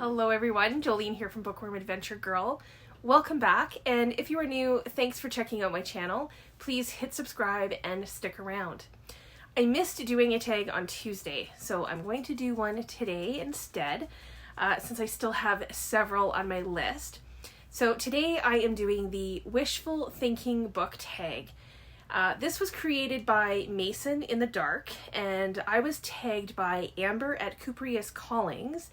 Hello everyone, Jolene here from Bookworm Adventure Girl. Welcome back, and if you are new, thanks for checking out my channel. Please hit subscribe and stick around. I missed doing a tag on Tuesday, so I'm going to do one today instead, since I still have several on my list. So today I am doing the Wishful Thinking book tag. This was created by Mason in the Dark, and I was tagged by Amber at Cupreous Callings.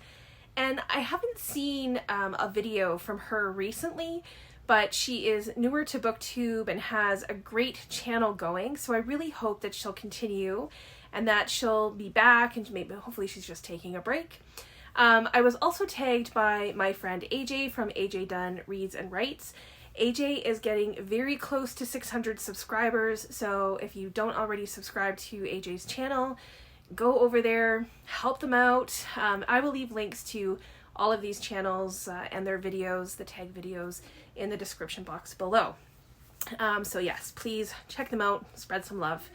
And I haven't seen a video from her recently, but she is newer to BookTube and has a great channel going, so I really hope that she'll continue and that she'll be back, and maybe hopefully she's just taking a break. I was also tagged by my friend AJ from AJ Dunn Reads and Writes. AJ is getting very close to 600 subscribers, so if you don't already subscribe to AJ's channel, go over there, help them out. I will leave links to all of these channels and their videos, the tag videos, in the description box below. So yes, please check them out, spread some love.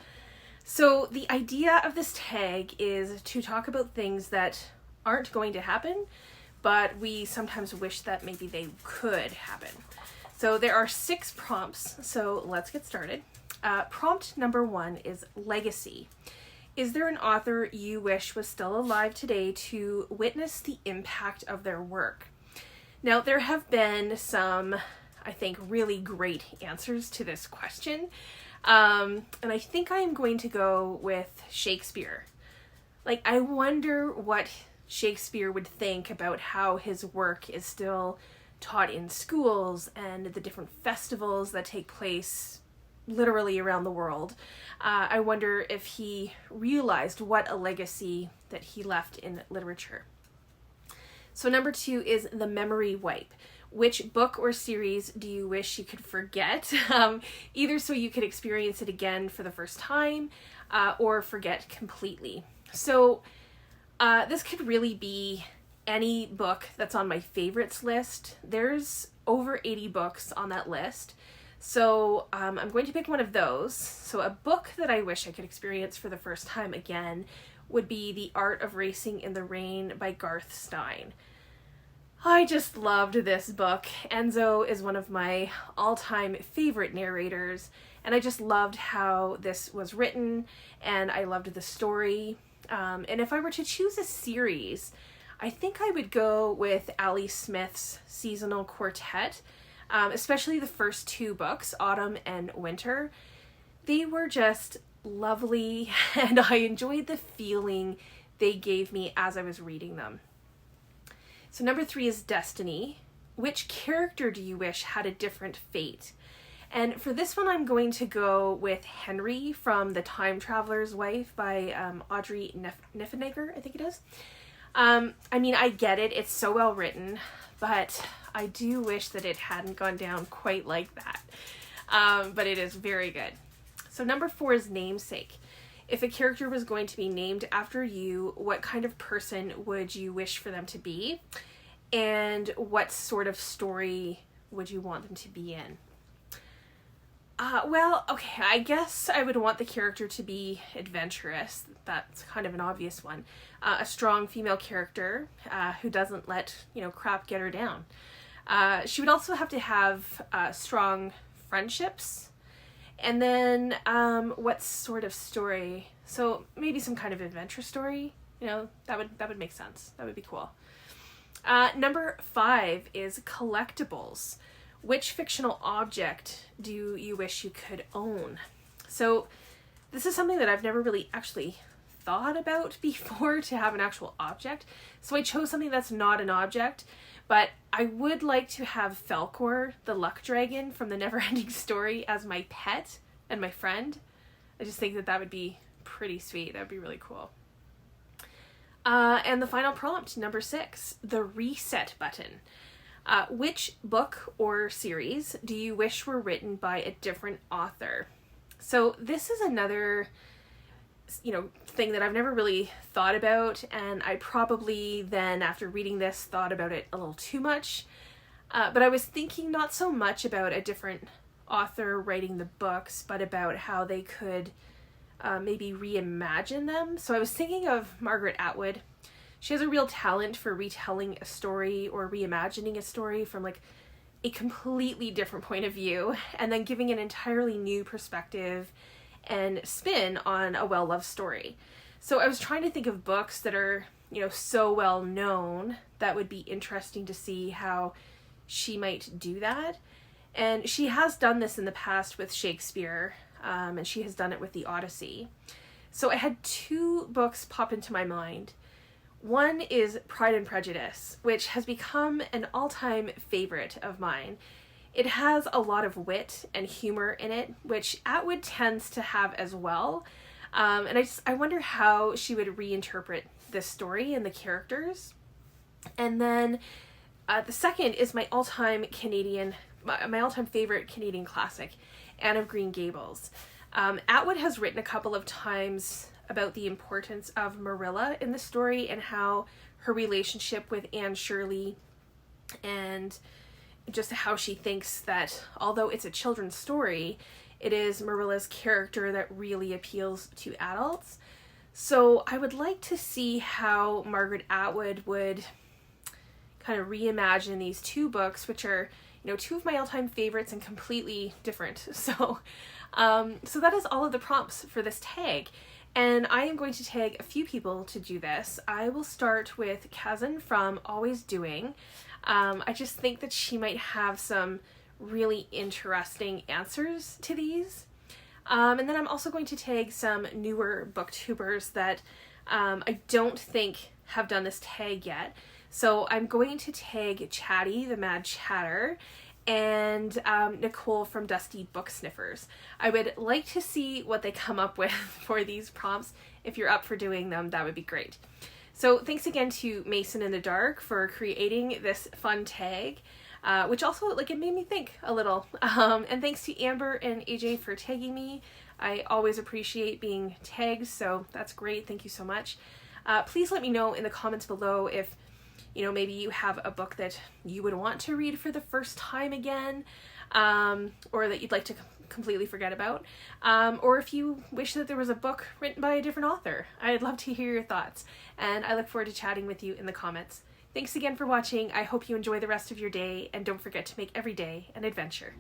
So the idea of this tag is to talk about things that aren't going to happen, but we sometimes wish that maybe they could happen. So there are 6 prompts, so let's get started. Prompt number 1 is legacy. Is there an author you wish was still alive today to witness the impact of their work? Now, there have been some, I think, really great answers to this question. And I think I am going to go with Shakespeare. Like, I wonder what Shakespeare would think about how his work is still taught in schools and the different festivals that take place literally around the world. I wonder if he realized what a legacy that he left in literature. So number 2 is the memory wipe. Which book or series do you wish you could forget? Either so you could experience it again for the first time, or forget completely. So this could really be any book that's on my favorites list. There's over 80 books on that list. So I'm going to pick one of those. So a book that I wish I could experience for the first time again would be The Art of Racing in the Rain by Garth Stein. I just loved this book. Enzo is one of my all-time favorite narrators, and I just loved how this was written, and I loved the story. And if I were to choose a series, I think I would go with Ali Smith's Seasonal Quartet. Especially the first 2 books, Autumn and Winter. They were just lovely, and I enjoyed the feeling they gave me as I was reading them. So number 3 is Destiny. Which character do you wish had a different fate? And for this one, I'm going to go with Henry from The Time Traveler's Wife by Audrey Niffenegger, I think it is. I mean, I get it, it's so well written, but I do wish that it hadn't gone down quite like that. But it is very good. So number 4 is Namesake. If a character was going to be named after you, what kind of person would you wish for them to be? And what sort of story would you want them to be in? Well, okay, I guess I would want the character to be adventurous. That's kind of an obvious one. A strong female character who doesn't let, crap get her down. She would also have to have strong friendships. And then what sort of story? So maybe some kind of adventure story. That would make sense. That would be cool. Number 5 is Collectibles. Which fictional object do you wish you could own? So this is something that I've never really actually thought about before, to have an actual object. So I chose something that's not an object, but I would like to have Falkor, the luck dragon from the Neverending Story, as my pet and my friend. I just think that would be pretty sweet. That would be really cool. And the final prompt, number 6, the reset button. Which book or series do you wish were written by a different author? So this is another, thing that I've never really thought about, and I probably then, after reading this, thought about it a little too much. But I was thinking not so much about a different author writing the books, but about how they could maybe reimagine them. So I was thinking of Margaret Atwood. she has a real talent for retelling a story or reimagining a story from like a completely different point of view, and then giving an entirely new perspective and spin on a well-loved story. So I was trying to think of books that are, you know, so well known that would be interesting to see how she might do that. And she has done this in the past with Shakespeare, and she has done it with the Odyssey. So I had two books pop into my mind. One is Pride and Prejudice, which has become an all-time favorite of mine. It has a lot of wit and humor in it, which Atwood tends to have as well. And I wonder how she would reinterpret this story and the characters. And then the second is my all-time favorite Canadian classic, Anne of Green Gables. Atwood has written a couple of times about the importance of Marilla in the story and how her relationship with Anne Shirley, and just how she thinks that although it's a children's story, it is Marilla's character that really appeals to adults. So I would like to see how Margaret Atwood would kind of reimagine these two books, which are, you know, two of my all-time favorites and completely different. So that is all of the prompts for this tag. And I am going to tag a few people to do this. I will start with Kazan from Always Doing. I just think that she might have some really interesting answers to these. And then I'm also going to tag some newer booktubers that I don't think have done this tag yet. So I'm going to tag Chatty, the Mad Chatter, and Nicole from Dusty Book Sniffers. I would like to see what they come up with for these prompts. If you're up for doing them, that would be great. So thanks again to Mason in the Dark for creating this fun tag, which also, like, it made me think a little. And thanks to Amber and AJ for tagging me. I always appreciate being tagged, so that's great. Thank you so much. Please let me know in the comments below if, you know, maybe you have a book that you would want to read for the first time again, or that you'd like to completely forget about, or if you wish that there was a book written by a different author. I'd love to hear your thoughts, and I look forward to chatting with you in the comments. Thanks again for watching. I hope you enjoy the rest of your day, and don't forget to make every day an adventure.